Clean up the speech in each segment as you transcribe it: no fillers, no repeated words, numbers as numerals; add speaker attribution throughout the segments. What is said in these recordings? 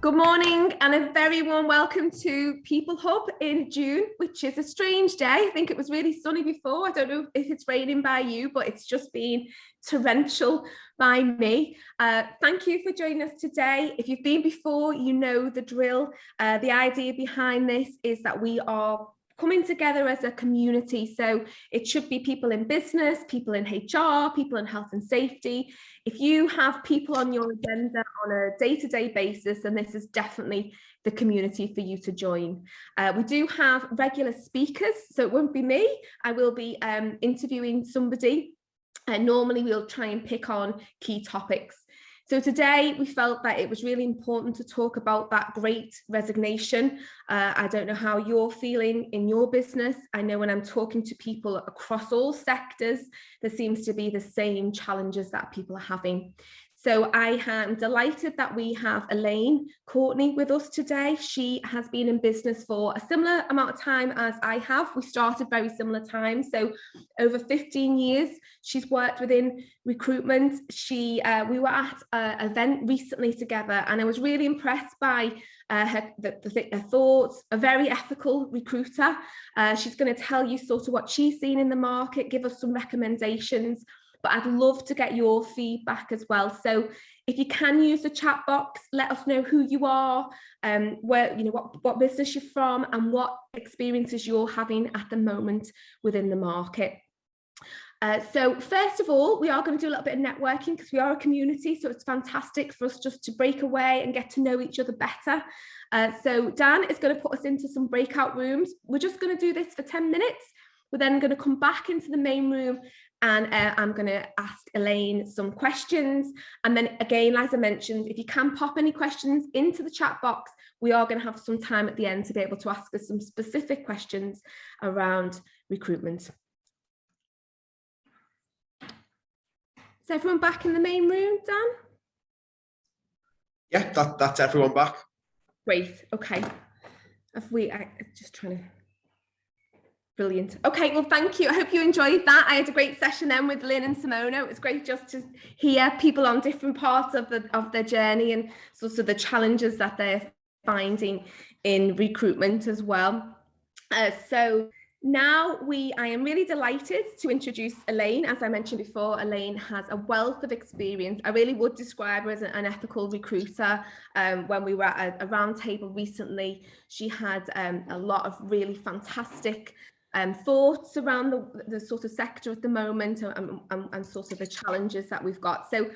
Speaker 1: Good morning and a very warm welcome to peopleHUB in June, which is a strange day. I think it was really sunny before. I don't know if it's raining by you, but it's just been torrential by me. Thank you for joining us today. If you've been before, you know the drill. The idea behind this is that we are coming together as a community. So it should be people in business, people in HR, people in health and safety. If you have people on your agenda on a day-to-day basis, then this is definitely the community for you to join. We do have regular speakers, so it won't be me. I will be interviewing somebody, and normally we'll try and pick on key topics. So today we felt that it was really important to talk about that great resignation. I don't know how you're feeling in your business. I know when I'm talking to people across all sectors, there seems to be the same challenges that people are having. So I am delighted that we have Elaine Courtney with us today. She has been in business for a similar amount of time as I have. We started very similar time, so over 15 years. She's worked within recruitment. We were at an event recently together, and I was really impressed by her thoughts. A very ethical recruiter. She's going to tell you sort of what she's seen in the market, give us some recommendations. But I'd love to get your feedback as well. So if you can use the chat box, let us know who you are, where, what business you're from, and what experiences you're having at the moment within the market. So first of all, we are going to do a little bit of networking because we are a community. So it's fantastic for us just to break away and get to know each other better. So Dan is going to put us into some breakout rooms. We're just going to do this for 10 minutes. We're then going to come back into the main room, and I'm going to ask Elaine some questions. And then again, as I mentioned, if you can pop any questions into the chat box, we are going to have some time at the end to be able to ask us some specific questions around recruitment. Is everyone back in the main room, Dan?
Speaker 2: Yeah, that's everyone back.
Speaker 1: Great. Okay. I'm just trying to... Brilliant. Okay, well, thank you. I hope you enjoyed that. I had a great session then with Lynn and Simona. It was great just to hear people on different parts of their journey and sort of the challenges that they're finding in recruitment as well. So now I am really delighted to introduce Elaine. As I mentioned before, Elaine has a wealth of experience. I really would describe her as an ethical recruiter. When we were at a round table recently, she had a lot of really fantastic thoughts around the sort of sector at the moment and sort of the challenges that we've got. So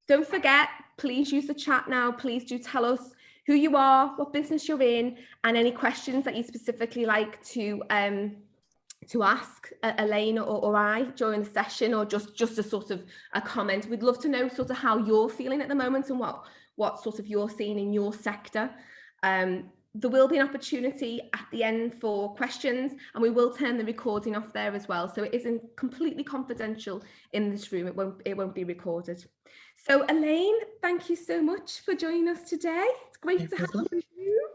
Speaker 1: don't forget, please use the chat now. Please do tell us who you are, what business you're in, and any questions that you specifically like to ask Elaine or I during the session, or just a sort of a comment. We'd love to know sort of how you're feeling at the moment and what sort of you're seeing in your sector. There will be an opportunity at the end for questions, and we will turn the recording off there as well. So it isn't completely confidential in this room. It won't be recorded. So Elaine, thank you so much for joining us today. It's great to have you.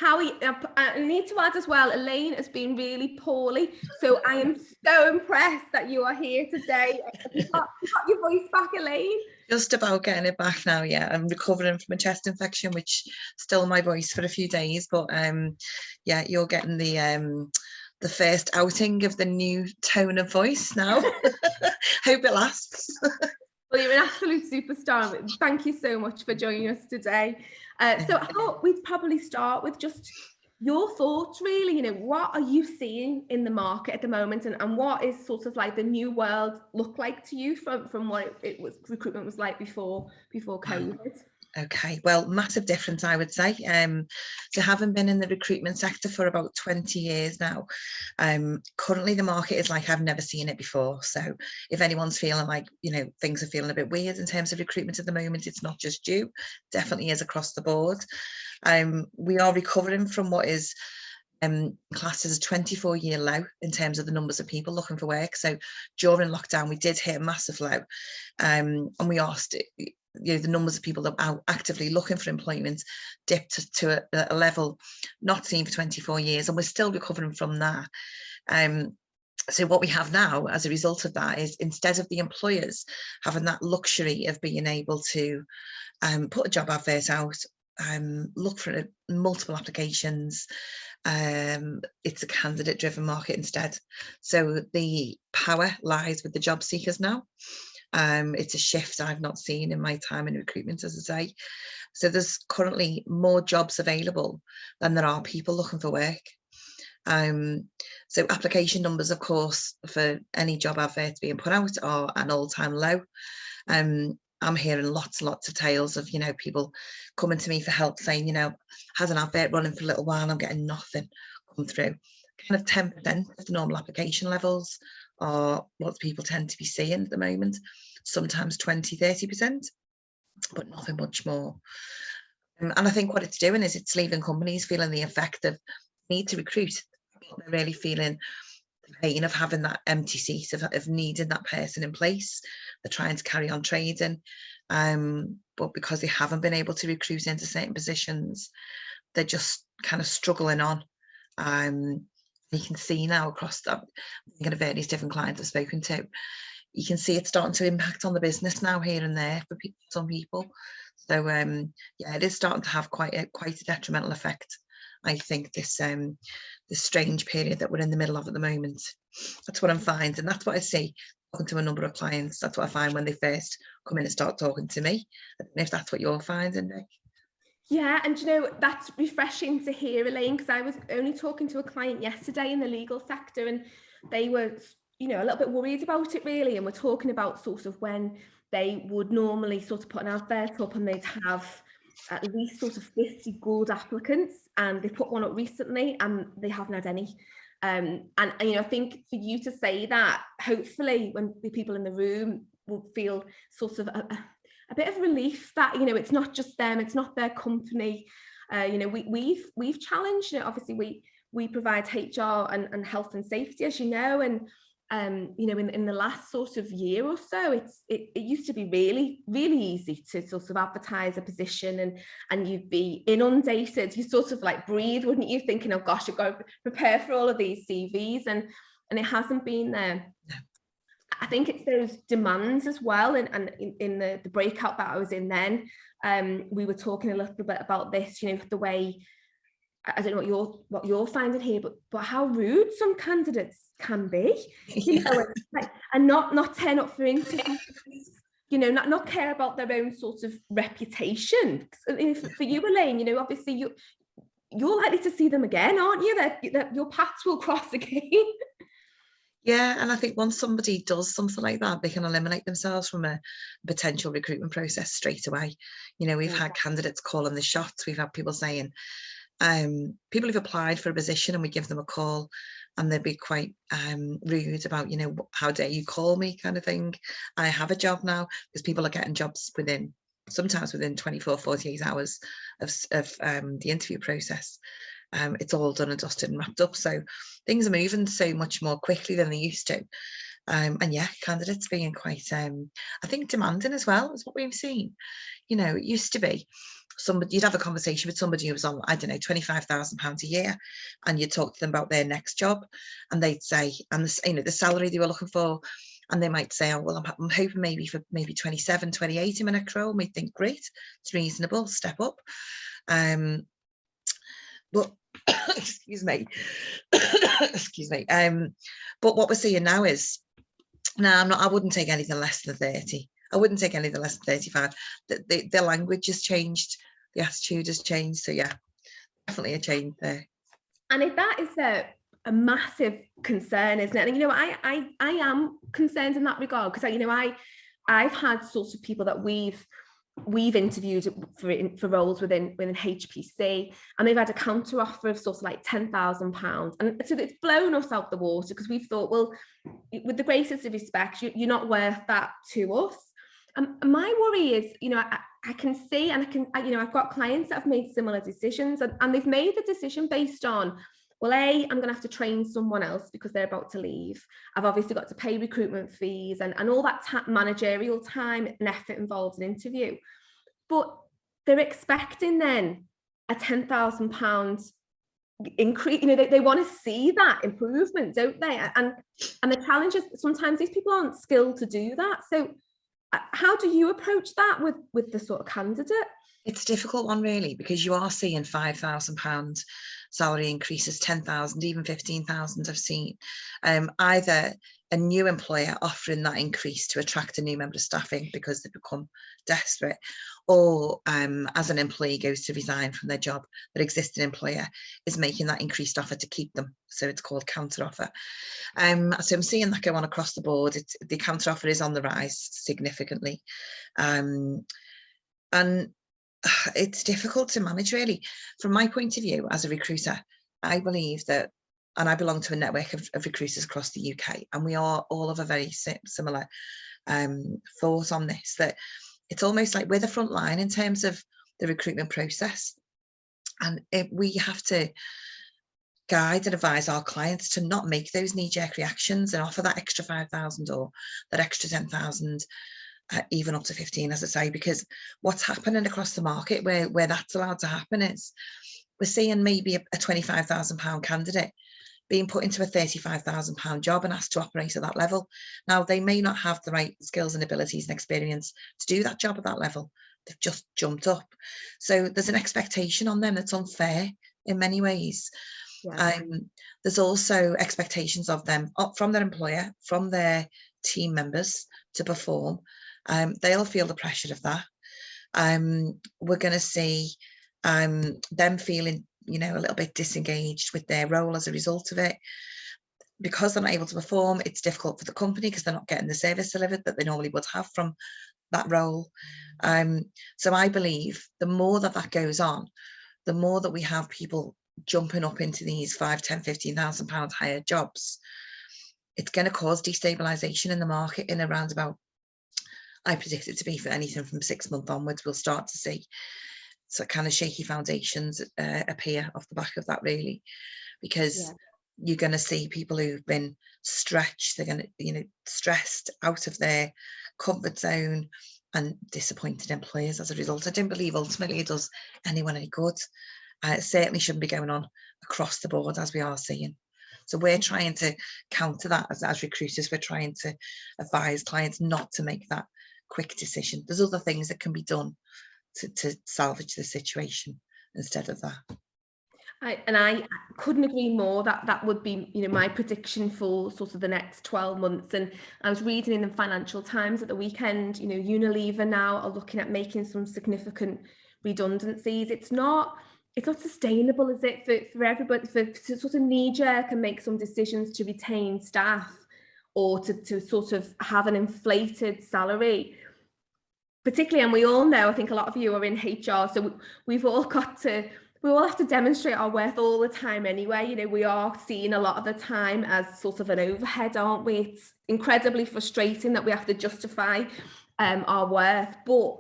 Speaker 1: I need to add as well, Elaine has been really poorly, so I am so impressed that you are here today. Have you got your voice back, Elaine?
Speaker 3: Just about getting it back now, yeah. I'm recovering from a chest infection, which still my voice for a few days, but yeah, you're getting the first outing of the new tone of voice now. Hope it lasts.
Speaker 1: Well, you're an absolute superstar. Thank you so much for joining us today. So I thought we'd probably start with just your thoughts, really. What are you seeing in the market at the moment, and what is sort of like the new world look like to you from what recruitment was like before COVID?
Speaker 3: Okay, well, massive difference, I would say. So having been in the recruitment sector for about 20 years now, currently the market is like I've never seen it before. So if anyone's feeling like, things are feeling a bit weird in terms of recruitment at the moment, it's not just you, definitely is across the board. We are recovering from what is classed as a 24-year low in terms of the numbers of people looking for work. So during lockdown, we did hit a massive low, and we asked the numbers of people that are actively looking for employment dipped to a level not seen for 24 years, and we're still recovering from that. So what we have now as a result of that is, instead of the employers having that luxury of being able to put a job advert out look for multiple applications. It's a candidate driven market instead. So the power lies with the job seekers now. It's a shift I've not seen in my time in recruitment, as I say. So there's currently more jobs available than there are people looking for work. So application numbers, of course, for any job adverts being put out are an all-time low. I'm hearing lots of tales of, people coming to me for help saying, has an advert running for a little while, I'm getting nothing come through. Kind of 10% of the normal application levels are what people tend to be seeing at the moment, sometimes 20-30%, but nothing much more. And I think what it's doing is it's leaving companies feeling the effect of need to recruit. They're really feeling the pain of having that empty seat, of needing that person in place. They're trying to carry on trading, but because they haven't been able to recruit into certain positions, they're just kind of struggling on. You can see now across that, thinking of various different clients I've spoken to, you can see it's starting to impact on the business now here and there for some people. So yeah, it is starting to have quite a detrimental effect, I think, this strange period that we're in the middle of at the moment. That's what I'm finding, and that's what I see talking to a number of clients. That's what I find when they first come in and start talking to me. I don't know if that's what you're finding, Nick.
Speaker 1: Yeah, and that's refreshing to hear, Elaine, because I was only talking to a client yesterday in the legal sector, and they were, a little bit worried about it really, and we're talking about sort of when they would normally sort of put an advert up and they'd have at least sort of 50 good applicants, and they put one up recently and they haven't had any. And I think for you to say that, hopefully when the people in the room will feel sort of a bit of relief that, it's not just them, it's not their company. We've challenged, obviously we provide HR and health and safety, as you know, and in the last sort of year or so, it used to be really, really easy to sort of advertise a position, and you'd be inundated. You sort of like breathe, wouldn't you, thinking, oh gosh, I've got to prepare for all of these CVs, and it hasn't been there. I think it's those demands as well, and in the breakout that I was in then, we were talking a little bit about this, the way, I don't know what you're finding here, but how rude some candidates can be, and not turn up for interviews, not care about their own sort of reputation. For you, Elaine, obviously you're likely to see them again, aren't you? That your paths will cross again.
Speaker 3: Yeah, and I think once somebody does something like that, they can eliminate themselves from a potential recruitment process straight away. We've had candidates calling the shots. We've had people saying, people who've applied for a position and we give them a call and they'd be quite rude about, how dare you call me kind of thing. I have a job now, because people are getting jobs sometimes within 24, 48 hours of the interview process. It's all done and dusted and wrapped up. So things are moving so much more quickly than they used to. And yeah, candidates being quite, I think, demanding as well, is what we've seen. It used to be you'd have a conversation with somebody who was on, I don't know, £25,000 a year, and you'd talk to them about their next job, and they'd say, and the salary they were looking for, and they might say, oh, well, I'm hoping maybe for 27, 28 in my next role. And we'd think, great, it's reasonable, step up. But excuse me, but what we're seeing now is, I wouldn't take anything less than 30. I wouldn't take anything less than 35. The language has changed, the attitude has changed. So yeah, definitely a change there. And
Speaker 1: if that is a massive concern, isn't it? And I am concerned in that regard, because I've had sort of people that we've interviewed for roles within HPC, and they've had a counter offer of sort of like £10,000, and so it's blown us out the water, because we've thought, well, with the greatest of respect, you're not worth that to us. And my worry is, I can see, and I've got clients that have made similar decisions, and they've made the decision based on, well, I'm going to have to train someone else because they're about to leave. I've obviously got to pay recruitment fees and all that managerial time and effort involved in interview. But they're expecting then a £10,000 increase. They want to see that improvement, don't they? And the challenge is sometimes these people aren't skilled to do that. So how do you approach that with the sort of candidate?
Speaker 3: It's a difficult one, really, because you are seeing £5,000 salary increases, 10,000, even 15,000 I've seen. Either a new employer offering that increase to attract a new member of staffing because they've become desperate, or as an employee goes to resign from their job, their existing employer is making that increased offer to keep them. So it's called counter offer. So I'm seeing that go on across the board. The counter offer is on the rise significantly. And it's difficult to manage, really. From my point of view as a recruiter, I believe that, and I belong to a network of recruiters across the UK, and we are all of a very similar thought on this, that it's almost like we're the front line in terms of the recruitment process, and we have to guide and advise our clients to not make those knee-jerk reactions and offer that extra 5,000 or that extra 10,000, even up to 15, as I say, because what's happening across the market where that's allowed to happen is we're seeing maybe a £25,000 candidate being put into a £35,000 job and asked to operate at that level. Now, they may not have the right skills and abilities and experience to do that job at that level. They've just jumped up. So there's an expectation on them that's unfair in many ways. Yeah. There's also expectations of them from their employer, from their team members to perform. They'll feel the pressure of that. We're going to see them feeling, a little bit disengaged with their role as a result of it. Because they're not able to perform, it's difficult for the company because they're not getting the service delivered that they normally would have from that role. So I believe the more that goes on, the more that we have people jumping up into these £5,000, £10,000, £15,000 higher jobs, it's going to cause destabilisation in the market in around about, I predict it to be for anything from 6 months onwards. We'll start to see so kind of shaky foundations appear off the back of that, really, because you're going to see people who've been stretched, they're going to, stressed out of their comfort zone, and disappointed employers as a result. I don't believe ultimately it does anyone any good. It certainly shouldn't be going on across the board as we are seeing. So we're trying to counter that as recruiters. We're trying to advise clients not to make that quick decision. There's other things that can be done to salvage the situation instead of that.
Speaker 1: I couldn't agree more that would be, my prediction for sort of the next 12 months. And I was reading in the Financial Times at the weekend, Unilever now are looking at making some significant redundancies. It's not sustainable, is it, for everybody, to sort of knee-jerk and make some decisions to retain staff or to sort of have an inflated salary. Particularly, and we all know, I think a lot of you are in HR, so we all have to demonstrate our worth all the time anyway. We are seen a lot of the time as sort of an overhead, aren't we? It's incredibly frustrating that we have to justify our worth, but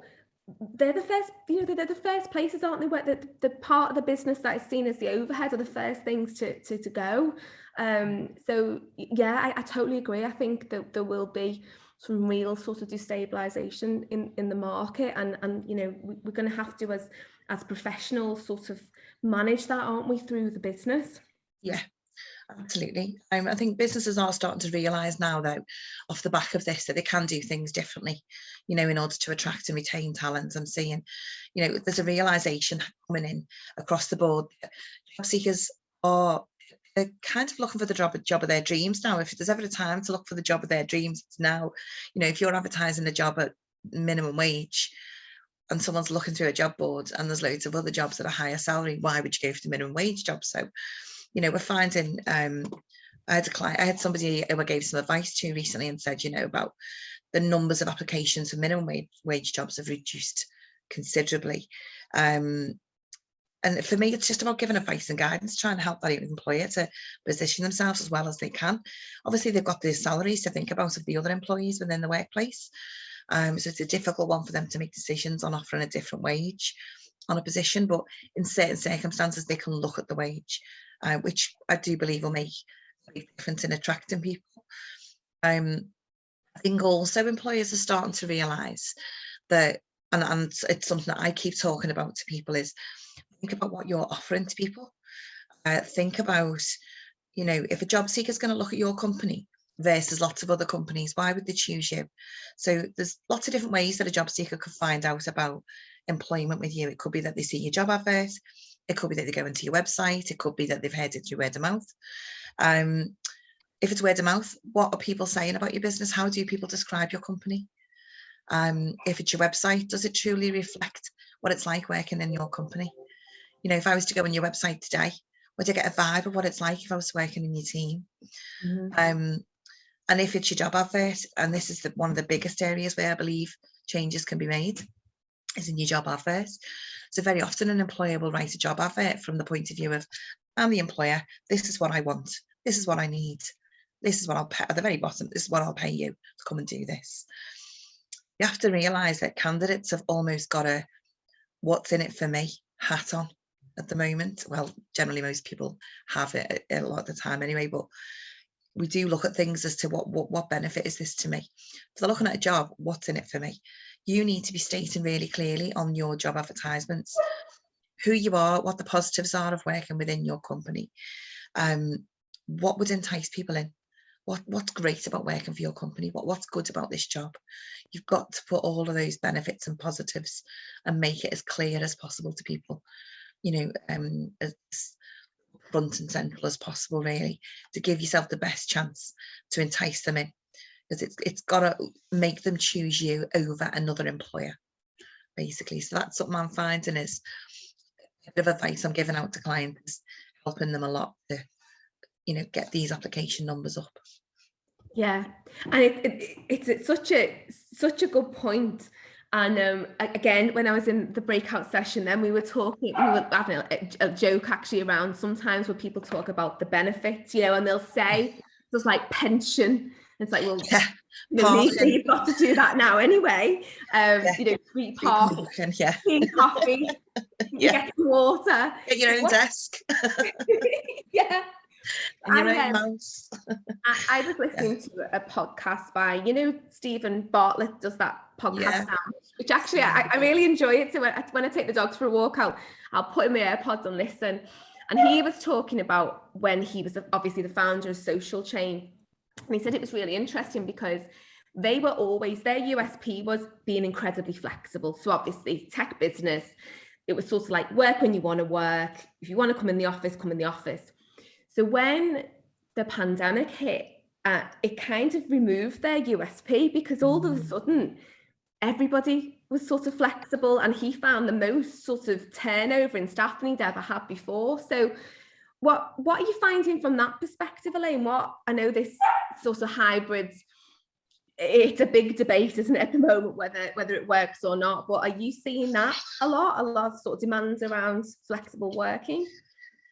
Speaker 1: they're the first, they're the first places, aren't they, where the part of the business that is seen as the overhead are the first things to go. So yeah, I totally agree. I think that there will be some real sort of destabilization in the market, and we're going to have to, as professionals, sort of manage that, aren't we, through the business?
Speaker 3: Yeah, absolutely. I think businesses are starting to realise now, though, off the back of this, that they can do things differently, in order to attract and retain talent. I'm seeing, there's a realisation coming in across the board. Job seekers are kind of looking for the job of their dreams now. If there's ever a time to look for the job of their dreams, it's now. If you're advertising a job at minimum wage and someone's looking through a job board and there's loads of other jobs at a higher salary, why would you go for the minimum wage job? So, we're finding, I had somebody who I gave some advice to recently and said, about the numbers of applications for minimum wage jobs have reduced considerably. And for me, it's just about giving advice and guidance, trying to help that employer to position themselves as well as they can. Obviously, they've got the salaries to think about of the other employees within the workplace. So it's a difficult one for them to make decisions on offering a different wage on a position. But in certain circumstances, they can look at the wage, which I do believe will make a big difference in attracting people. I think also employers are starting to realise that, and it's something that I keep talking about to people, is think about what you're offering to people. Think about, if a job seeker is going to look at your company versus lots of other companies, why would they choose you? So there's lots of different ways that a job seeker could find out about employment with you. It could be that they see your job advert. It could be that they go into your website. It could be that they've heard it through word of mouth. If it's word of mouth, what are people saying about your business? How do people describe your company? If it's your website, does it truly reflect what it's like working in your company? You know, if I was to go on your website today, would I get a vibe of what it's like if I was working in your team? And if it's your job advert, and this is one of the biggest areas where I believe changes can be made, is in your job advert. So very often an employer will write a job advert from the point of view of, I'm the employer, this is what I want, this is what I need, this is what I'll pay at the very bottom, this is what I'll pay you to come and do this. You have to realise that candidates have almost got a what's in it for me hat on at the moment. Well, generally most people have it a lot of the time anyway, but we do look at things as to what benefit is this to me. If they're looking at a job, what's in it for me? You need to be stating really clearly on your job advertisements who you are, what the positives are of working within your company, what would entice people in, what's great about working for your company, what's good about this job. You've got to put all of those benefits and positives and make it as clear as possible to people, you know, as front and central as possible, really, to give yourself the best chance to entice them in, because it's got to make them choose you over another employer, basically. So that's something I'm finding is a bit of advice I'm giving out to clients, helping them a lot to, you know, get these application numbers up.
Speaker 1: Yeah, and it's such a good point. And again, when I was in the breakout session, then we were having a joke actually around sometimes when people talk about the benefits, you know, and they'll say there's like pension. It's like, well,
Speaker 3: Yeah,
Speaker 1: you know, legally you've got to do that now anyway. You know, free parking,
Speaker 3: yeah,
Speaker 1: free coffee, you get some water,
Speaker 3: get your own desk.
Speaker 1: Yeah.
Speaker 3: And your own mouse.
Speaker 1: I was listening to a podcast by, you know, Stephen Bartlett does that podcast now, which actually I really enjoy it. So when I take the dogs for a walk, I'll put in my AirPods and listen. And he was talking about when he was obviously the founder of Social Chain. And he said it was really interesting because they were always, their USP was being incredibly flexible. So obviously tech business, it was sort of like work when you want to work. If you want to come in the office, come in the office. So when the pandemic hit, it kind of removed their USP because all of a sudden everybody was sort of flexible, and he found the most sort of turnover in staff than he'd ever had before. So what are you finding from that perspective, Elaine? I know this sort of hybrid, it's a big debate, isn't it, at the moment, whether it works or not, but are you seeing that a lot of sort of demands around flexible working?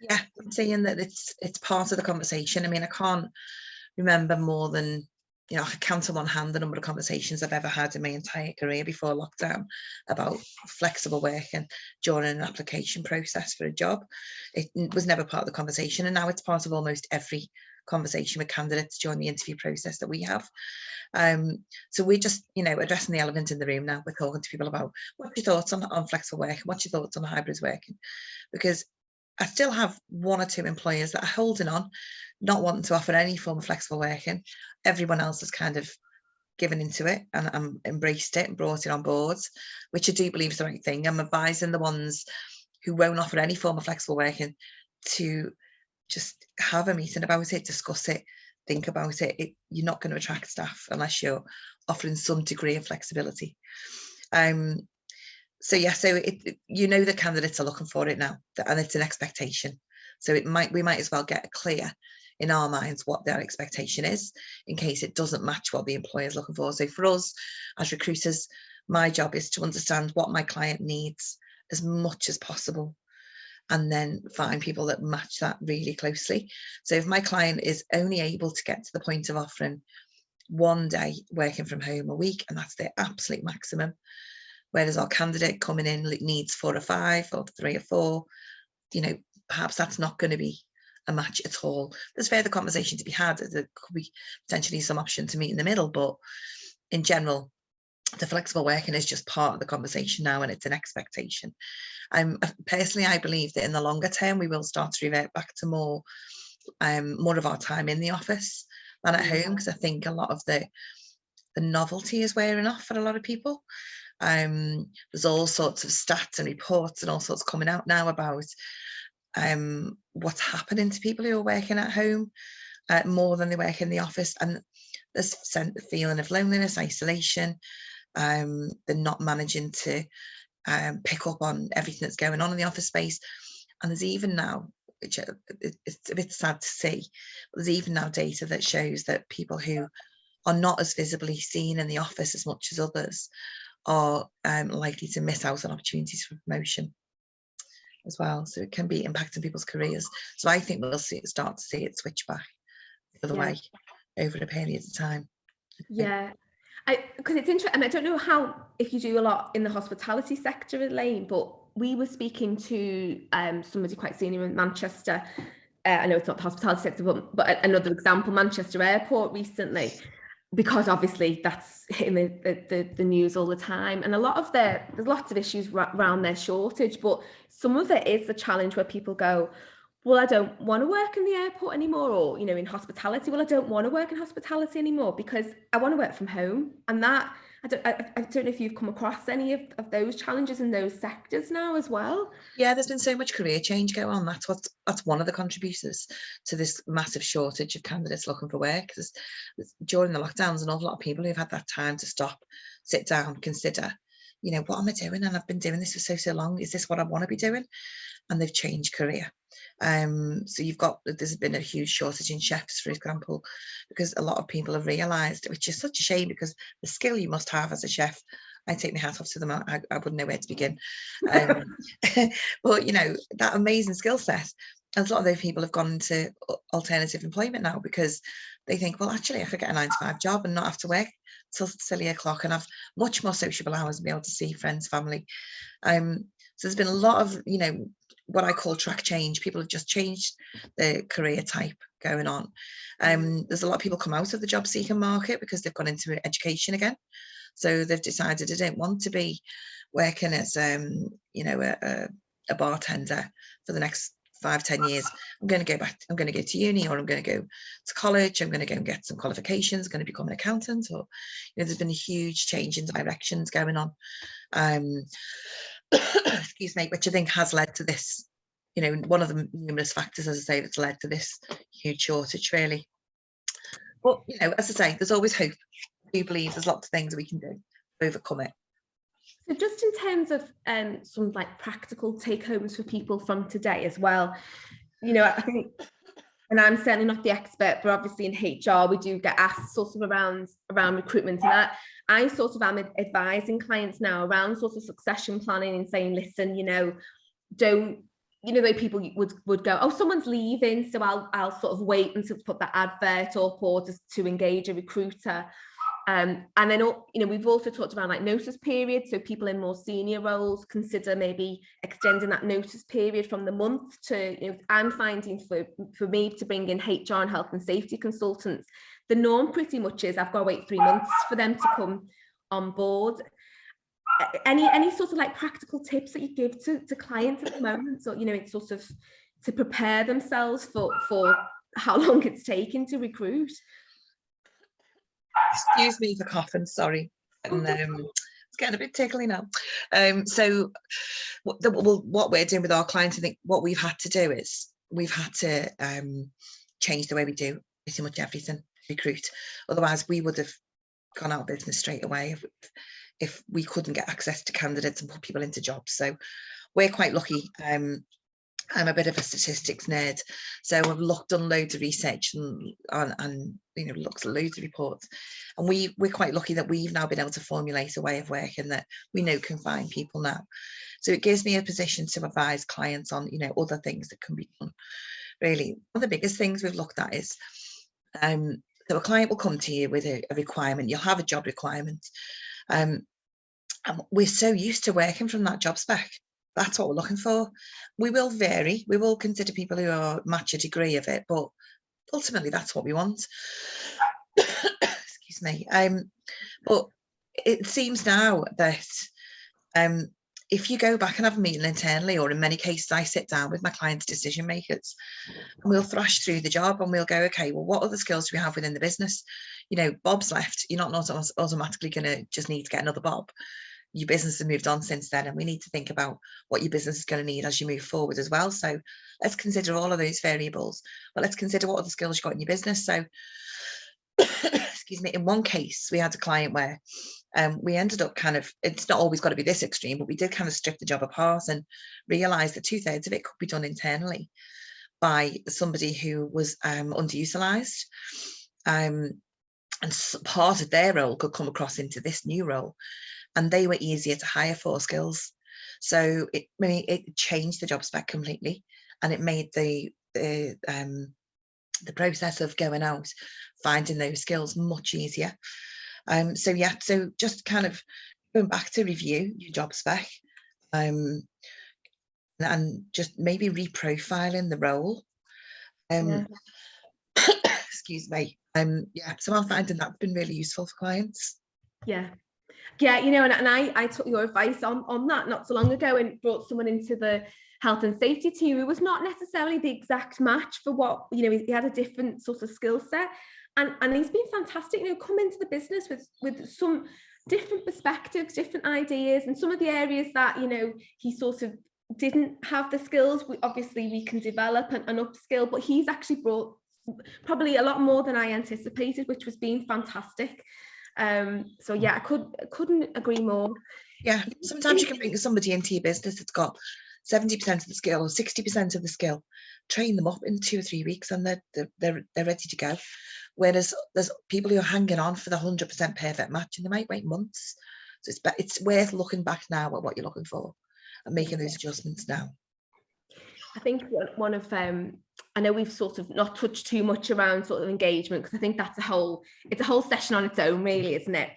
Speaker 3: Yeah, I'm saying that it's part of the conversation. I mean, I can't remember more than, you know, I count on one hand the number of conversations I've ever had in my entire career before lockdown about flexible working during an application process for a job. It was never part of the conversation, and now it's part of almost every conversation with candidates during the interview process that we have. So we're just, you know, addressing the elephant in the room now. We're talking to people about what's your thoughts on flexible working, what's your thoughts on hybrid working, because I still have one or two employers that are holding on, not wanting to offer any form of flexible working. Everyone else has kind of given into it and embraced it and brought it on board, which I do believe is the right thing. I'm advising the ones who won't offer any form of flexible working to just have a meeting about it, discuss it, think about it. You're not going to attract staff unless you're offering some degree of flexibility. So yeah, so you know the candidates are looking for it now, and it's an expectation. So we might as well get clear in our minds what their expectation is in case it doesn't match what the employer is looking for. So for us as recruiters, my job is to understand what my client needs as much as possible, and then find people that match that really closely. So if my client is only able to get to the point of offering one day working from home a week, and that's their absolute maximum, whereas our candidate coming in needs 4 or 5 or 3 or 4, you know, perhaps that's not going to be a match at all. There's further conversation to be had. There could be potentially some option to meet in the middle, but in general, the flexible working is just part of the conversation now, and it's an expectation. Personally, I believe that in the longer term, we will start to revert back to more of our time in the office than at home, because I think a lot of the novelty is wearing off for a lot of people. There's all sorts of stats and reports and all sorts coming out now about what's happening to people who are working at home more than they work in the office, and there's a feeling of loneliness, isolation. They're not managing to pick up on everything that's going on in the office space. And there's even now, which it's a bit sad to see, but there's even now data that shows that people who are not as visibly seen in the office as much as others are likely to miss out on opportunities for promotion as well. So it can be impacting people's careers. So I think we'll start to see it switch back the other way over a period of time.
Speaker 1: Yeah, because it's interesting, and I don't know if you do a lot in the hospitality sector, Elaine, but we were speaking to somebody quite senior in Manchester. I know it's not the hospitality sector, but another example, Manchester Airport recently, because obviously that's hitting the news all the time. And there's lots of issues around their shortage, but some of it is the challenge where people go, well, I don't want to work in the airport anymore, or, in hospitality, well, I don't want to work in hospitality anymore because I want to work from home. And that, I don't know if you've come across any of those challenges in those sectors now as well.
Speaker 3: Yeah, there's been so much career change going on. That's one of the contributors to this massive shortage of candidates looking for work. Because during the lockdowns, an awful lot of people who've had that time to stop, sit down, consider, what am I doing? And I've been doing this for so long. Is this what I want to be doing? And they've changed career. So there's been a huge shortage in chefs, for example, because a lot of people have realised, which is such a shame, because the skill you must have as a chef, I take my hat off to them. I wouldn't know where to begin. But that amazing skill set, a lot of those people have gone into alternative employment now because they think, well, actually, I could get a 9-to-5 job and not have to work till silly o'clock and have much more sociable hours and be able to see friends, family. So there's been a lot of, what I call track change. People have just changed their career type going on. There's a lot of people come out of the job seeking market because they've gone into education again. So they've decided they don't want to be working as, a bartender for the next 5-10 years. I'm going to go to uni, or I'm going to go to college. I'm going to go and get some qualifications, going to become an accountant, or, there's been a huge change in directions going on. Excuse me, which I think has led to this, one of the numerous factors, as I say, that's led to this huge shortage, really. But, as I say, there's always hope. I do believe there's lots of things we can do to overcome it.
Speaker 1: So just in terms of some practical take homes for people from today as well, I think, and I'm certainly not the expert, but obviously in HR, we do get asked sort of around recruitment, and I sort of am advising clients now around sort of succession planning and saying, listen, don't, the people would go, oh, someone's leaving, so I'll sort of wait until to put that advert up or just to engage a recruiter. And then, we've also talked about notice period. So people in more senior roles consider maybe extending that notice period from the month to, I'm finding for me to bring in HR and health and safety consultants, the norm pretty much is I've got to wait 3 months for them to come on board. Any sort of practical tips that you give to clients at the moment? So, it's sort of to prepare themselves for how long it's taken to recruit.
Speaker 3: Excuse me for coughing, sorry. And it's getting a bit tickly now. So what we're doing with our clients, I think what we've had to do is we've had to change the way we do pretty much everything, recruit. Otherwise, we would have gone out of business straight away if we couldn't get access to candidates and put people into jobs. So we're quite lucky. I'm a bit of a statistics nerd, so I've done loads of research and looked at loads of reports, and we're quite lucky that we've now been able to formulate a way of working that we know can find people now. So it gives me a position to advise clients on other things that can be done. Really, one of the biggest things we've looked at is so a client will come to you with a requirement. You'll have a job requirement, and we're so used to working from that job spec. That's what we're looking for. We will vary. We will consider people who are match a degree of it, but ultimately that's what we want. Excuse me. But it seems now that if you go back and have a meeting internally, or in many cases, I sit down with my clients' decision makers and we'll thrash through the job and we'll go, okay, well, what other skills do we have within the business? Bob's left. You're not automatically going to just need to get another Bob. your business has moved on since then, and we need to think about what your business is going to need as you move forward as well. So let's consider all of those variables, but let's consider what other skills you've got in your business. So excuse me, in one case, we had a client where we ended up kind of, it's not always got to be this extreme, but we did kind of strip the job apart and realize that 2/3 of it could be done internally by somebody who was underutilized. And part of their role could come across into this new role, and they were easier to hire for skills. So it changed the job spec completely, and it made the process of going out, finding those skills much easier. So yeah, so just kind of going back to review your job spec, and just maybe reprofiling the role. Excuse me. Yeah, so I'm finding that's been really useful for clients.
Speaker 1: Yeah, you know, and I took your advice on that not so long ago, and brought someone into the health and safety team who was not necessarily the exact match for what, you know, he had a different sort of skill set, and he's been fantastic, you know, come into the business with some different perspectives, different ideas, and some of the areas that, you know, he sort of didn't have the skills, we can develop and upskill, but he's actually brought probably a lot more than I anticipated, which was being fantastic. So yeah, I couldn't agree more.
Speaker 3: Yeah, sometimes you can bring somebody into your business that's got 70% of the skill or 60% of the skill, train them up in 2 or 3 weeks, and they're ready to go. Whereas there's people who are hanging on for the 100% perfect match, and they might wait months. So it's worth looking back now at what you're looking for and making those adjustments now.
Speaker 1: I think one of I know we've sort of not touched too much around sort of engagement, because I think it's a whole session on its own, really, isn't it?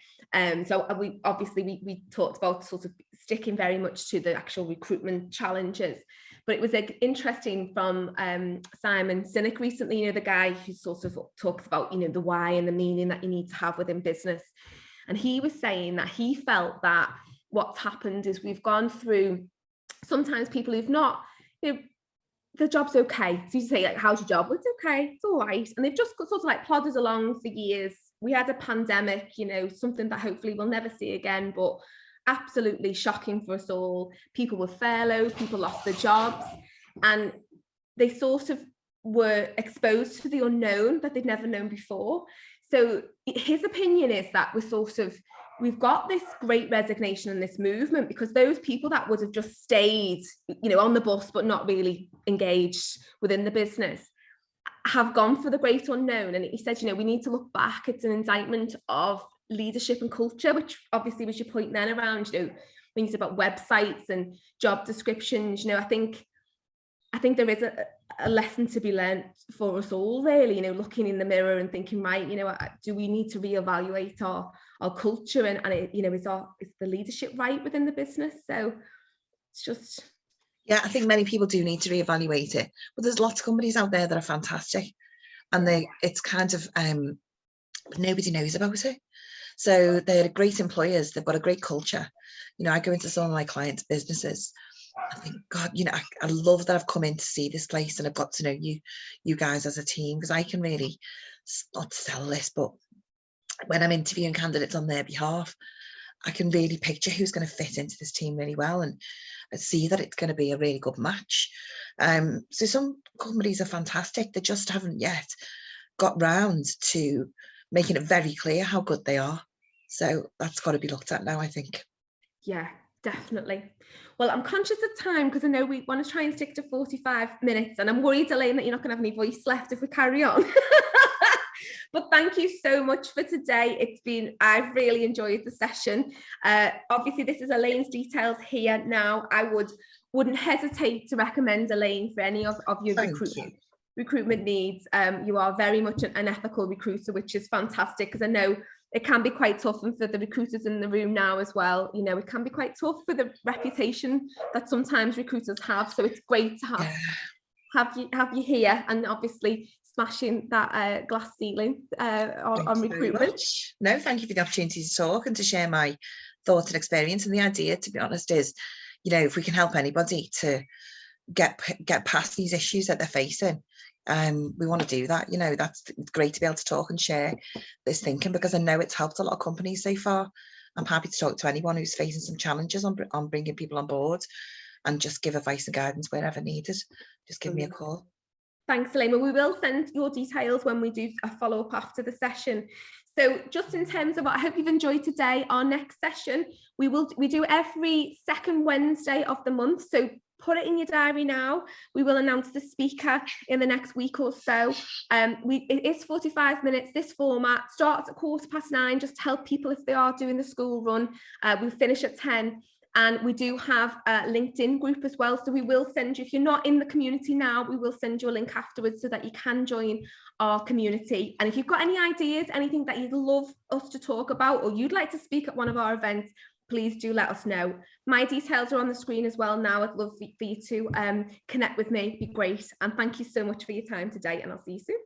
Speaker 1: So we talked about sort of sticking very much to the actual recruitment challenges, but it was interesting from Simon Sinek recently, you know, the guy who sort of talks about, you know, the why and the meaning that you need to have within business. And he was saying that he felt that what's happened is we've gone through sometimes people who've not, you know, the job's okay. So you say, like, how's your job? Well, it's okay, it's all right. And they've just sort of like plodded along for years. We had a pandemic, you know, something that hopefully we'll never see again, but absolutely shocking for us all. People were furloughed, people lost their jobs, and they sort of were exposed to the unknown that they'd never known before. So his opinion is that we've got this great resignation and this movement because those people that would have just stayed, you know, on the bus but not really engaged within the business have gone for the great unknown. And he said, you know, we need to look back. It's an indictment of leadership and culture, which obviously was your point then around, you know, when you said about websites and job descriptions. You know, I think there is a lesson to be learned for us all, really, you know, looking in the mirror and thinking, right, you know, do we need to reevaluate our culture, and it, you know, is the leadership right within the business? So it's just,
Speaker 3: yeah, I think many people do need to reevaluate it, but there's lots of companies out there that are fantastic, and it's kind of nobody knows about it. So they're great employers, they've got a great culture. You know, I go into some of my clients' businesses, I think, God, you know, I love that I've come in to see this place and I've got to know you guys as a team, because I can really, not sell this, but when I'm interviewing candidates on their behalf, I can really picture who's going to fit into this team really well, and see that it's going to be a really good match. So some companies are fantastic, they just haven't yet got round to making it very clear how good they are. So that's got to be looked at now, I think.
Speaker 1: Yeah, definitely. Well, I'm conscious of time because I know we want to try and stick to 45 minutes, and I'm worried, Elaine, that you're not going to have any voice left if we carry on. But thank you so much for today. I've really enjoyed the session. Obviously, this is Elaine's details here now. I wouldn't hesitate to recommend Elaine for any of your recruitment needs. You are very much an ethical recruiter, which is fantastic, because I know it can be quite tough, and for the recruiters in the room now as well, you know, it can be quite tough for the reputation that sometimes recruiters have. So it's great to have you here, and obviously smashing that glass ceiling on recruitment.
Speaker 3: No, thank you for the opportunity to talk and to share my thoughts and experience. And the idea, to be honest, is, you know, if we can help anybody to get past these issues that they're facing, we want to do that. You know, that's great to be able to talk and share this thinking, because I know it's helped a lot of companies so far. I'm happy to talk to anyone who's facing some challenges on bringing people on board, and just give advice and guidance wherever needed. Just give me a call.
Speaker 1: Thanks, Elaine. We will send your details when we do a follow-up after the session. So just in terms of what I hope you've enjoyed today, our next session, we do every second Wednesday of the month. So put it in your diary now. We will announce the speaker in the next week or so. It is 45 minutes. This format starts at 9:15, just to help people if they are doing the school run. We finish at 10. And we do have a LinkedIn group as well. So we will send you, if you're not in the community now, we will send you a link afterwards so that you can join our community. And if you've got any ideas, anything that you'd love us to talk about, or you'd like to speak at one of our events, please do let us know. My details are on the screen as well now. I'd love for you to connect with me. It'd be great. And thank you so much for your time today, and I'll see you soon.